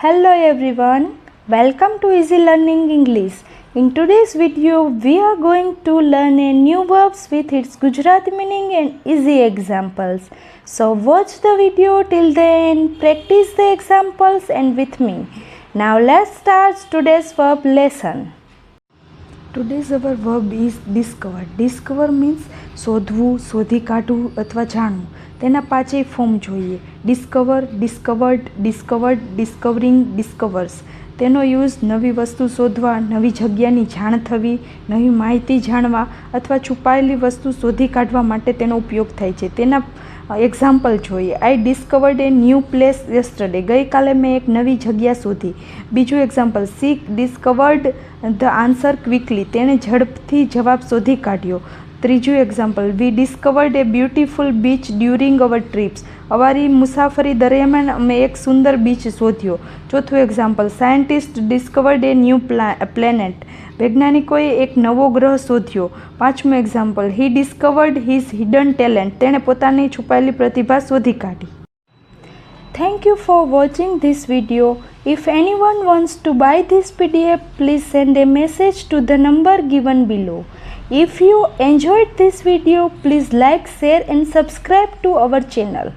Hello everyone, welcome to Easy Learning English. In today's video, we are going to learn a new verbs with its Gujarati meaning and easy examples. So watch the video till the end, practice the examples and with me. Now let's start today's verb lesson. Today's our verb is discover. Discover means શોધવું, શોધી કાઢવું અથવા જાણવું. તેના પાછે form જોઈએ. Discover, discovered, discovered, discovering, discovers. તેનો use નવી વસ્તુ શોધવા, નવી જગ્યાની જાણ થવી, નવી માહિતી જાણવા અથવા છુપાયેલી વસ્તુ શોધી કાઢવા માટે તેનો ઉપયોગ થાય છે. તેના એક્ઝામ્પલ જોઈએ. I discovered a new place yesterday. ગઈકાલે મેં એક નવી જગ્યા શોધી. બીજું example, she discovered the answer quickly. તેણે ઝડપથી જવાબ શોધી કાઢ્યો. ત્રીજું example, we discovered a beautiful beach during our trips. અમારી મુસાફરી દરમિયાન અમે એક સુંદર બીચ શોધ્યો. ચોથું example, scientist discovered a new planet. વૈજ્ઞાનિકોએ એક નવો ગ્રહ શોધ્યો. પાંચમું example, he discovered his hidden talent. તેણે પોતાની છુપાયેલી પ્રતિભા શોધી કાઢી. Thank you for watching this video. If anyone wants to buy this PDF, please send a message to the number given below. If you enjoyed this video, please like, share and subscribe to our channel.